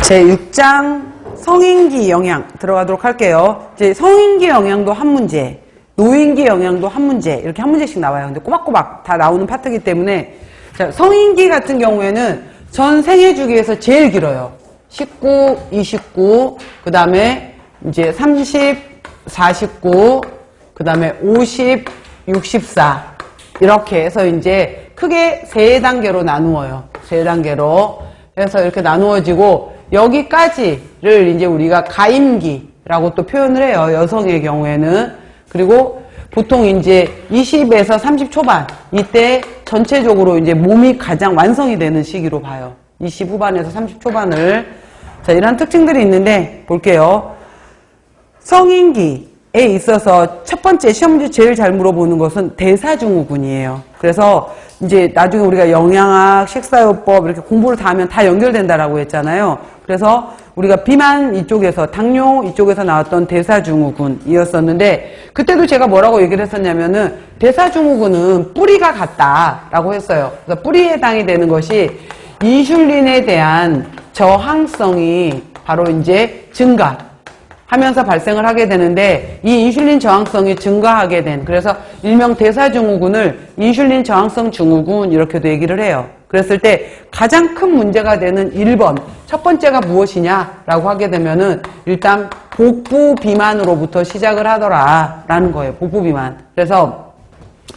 제6장 성인기 영양 들어가도록 할게요. 이제 성인기 영양도 한 문제, 노인기 영양도 한 문제, 이렇게 한 문제씩 나와요. 근데 꼬박꼬박 다 나오는 파트이기 때문에, 자, 성인기 같은 경우에는 전 생애 주기에서 제일 길어요. 19, 29, 그 다음에 이제 30, 49, 그 다음에 50, 64. 이렇게 해서 이제 크게 세 단계로 나누어요. 세 단계로. 그래서 이렇게 나누어지고, 여기까지를 이제 우리가 가임기라고 또 표현을 해요. 여성의 경우에는. 그리고 보통 이제 20에서 30 초반, 이때 전체적으로 이제 몸이 가장 완성이 되는 시기로 봐요. 20 후반에서 30 초반을. 자, 이런 특징들이 있는데, 볼게요. 성인기에 있어서 첫 번째 시험 문제 제일 잘 물어보는 것은 대사증후군이에요. 그래서 이제 나중에 우리가 영양학, 식사요법 이렇게 공부를 다 하면 다 연결된다라고 했잖아요. 그래서 우리가 비만 이쪽에서, 당뇨 이쪽에서 나왔던 대사증후군이었었는데, 그때도 제가 뭐라고 얘기를 했었냐면은 대사증후군은 뿌리가 같다라고 했어요. 그래서 뿌리에 해당이 되는 것이 인슐린에 대한 저항성이 바로 이제 증가하면서 발생을 하게 되는데, 이 인슐린 저항성이 증가하게 된, 그래서 일명 대사증후군을 인슐린 저항성 증후군 이렇게도 얘기를 해요. 그랬을 때 가장 큰 문제가 되는 1번, 첫 번째가 무엇이냐라고 하게 되면은 일단 복부 비만으로부터 시작을 하더라라는 거예요. 복부 비만. 그래서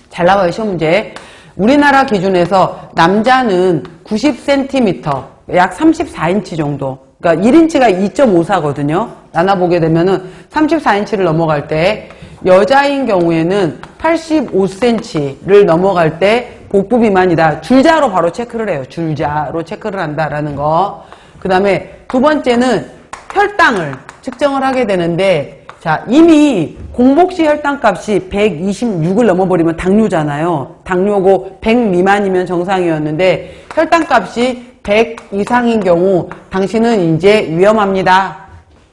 잘 나와요, 시험 문제. 우리나라 기준에서 남자는 90cm, 약 34인치 정도. 그러니까 1인치가 2.54거든요. 나눠보게 되면은 34인치를 넘어갈 때, 여자인 경우에는 85cm를 넘어갈 때 복부 비만이다. 줄자로 바로 체크를 해요. 줄자로 체크를 한다라는 거. 그 다음에 두 번째는 혈당을 측정을 하게 되는데, 자, 이미 공복시 혈당값이 126을 넘어버리면 당뇨잖아요. 당뇨고 100 미만이면 정상이었는데, 혈당값이 100 이상인 경우 당신은 이제 위험합니다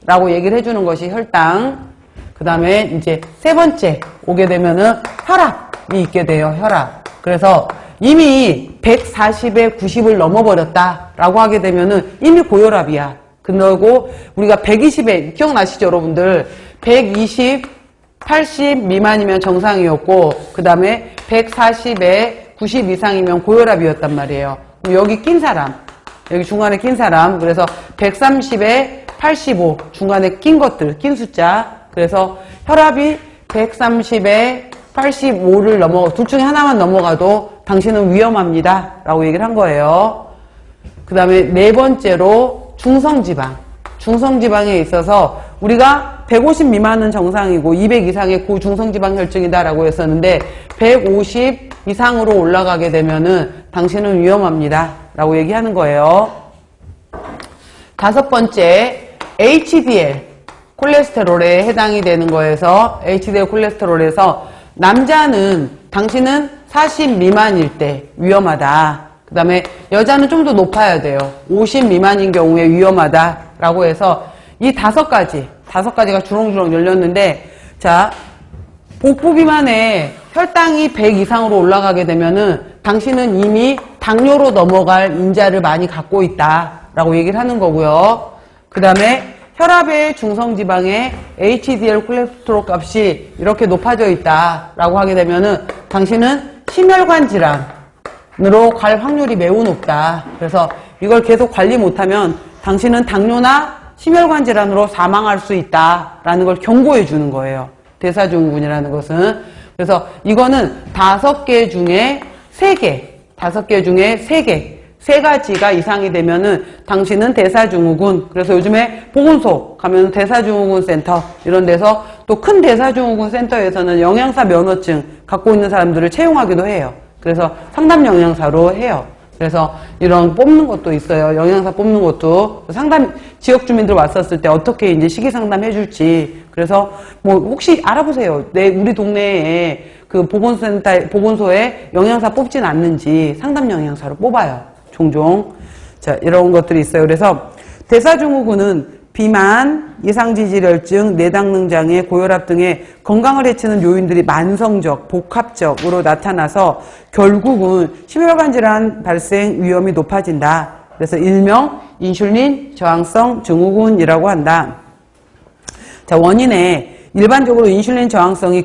라고 얘기를 해주는 것이 혈당. 그 다음에 이제 세 번째 오게 되면은 혈압이 있게 돼요. 혈압. 그래서 이미 140에 90을 넘어버렸다 라고 하게 되면은 이미 고혈압이야. 그리고 우리가 120에, 기억나시죠 여러분들? 120, 80 미만이면 정상이었고, 그 다음에 140에 90 이상이면 고혈압이었단 말이에요. 여기 낀 사람, 여기 중간에 낀 사람, 그래서 130에 85, 중간에 낀 것들, 낀 숫자. 그래서 혈압이 130에 85를 둘 중에 하나만 넘어가도 당신은 위험합니다 라고 얘기를 한 거예요. 그 다음에 네 번째로 중성지방. 중성지방에 있어서 우리가 150 미만은 정상이고 200 이상의 고중성지방 혈증이다 라고 했었는데, 150 이상으로 올라가게 되면은 당신은 위험합니다 라고 얘기하는 거예요. 다섯 번째, HDL 콜레스테롤에 해당이 되는 거에서, HDL 콜레스테롤에서 남자는 당신은 40 미만일 때 위험하다. 그 다음에 여자는 좀 더 높아야 돼요. 50 미만인 경우에 위험하다라고 해서 이 다섯 가지가 주렁주렁 열렸는데, 자, 복부 비만에 혈당이 100 이상으로 올라가게 되면은 당신은 이미 당뇨로 넘어갈 인자를 많이 갖고 있다라고 얘기를 하는 거고요. 그 다음에 혈압의 중성지방에 HDL 콜레스테롤 값이 이렇게 높아져 있다라고 하게 되면은 당신은 심혈관 질환으로 갈 확률이 매우 높다. 그래서 이걸 계속 관리 못하면 당신은 당뇨나 심혈관 질환으로 사망할 수 있다라는 걸 경고해 주는 거예요. 대사증후군이라는 것은. 그래서 이거는 5개 중에 3개, 5개 중에 3개, 3가지가 이상이 되면은 당신은 대사증후군. 그래서 요즘에 보건소 가면 대사증후군 센터 이런 데서, 또 큰 대사증후군 센터에서는 영양사 면허증 갖고 있는 사람들을 채용하기도 해요. 그래서 상담 영양사로 해요. 그래서 이런 뽑는 것도 있어요. 영양사 뽑는 것도. 상담, 지역 주민들 왔었을 때 어떻게 이제 식이 상담 해줄지. 그래서 뭐 혹시 알아보세요. 우리 동네에 그 보건소에 영양사 뽑진 않는지 상담 영양사로 뽑아요. 종종. 자, 이런 것들이 있어요. 그래서 대사증후군은 비만, 이상지질혈증, 뇌당능장애, 고혈압 등의 건강을 해치는 요인들이 만성적, 복합적으로 나타나서 결국은 심혈관 질환 발생 위험이 높아진다 그래서 일명 인슐린 저항성 증후군이라고 한다. 자, 원인에 일반적으로 인슐린 저항성이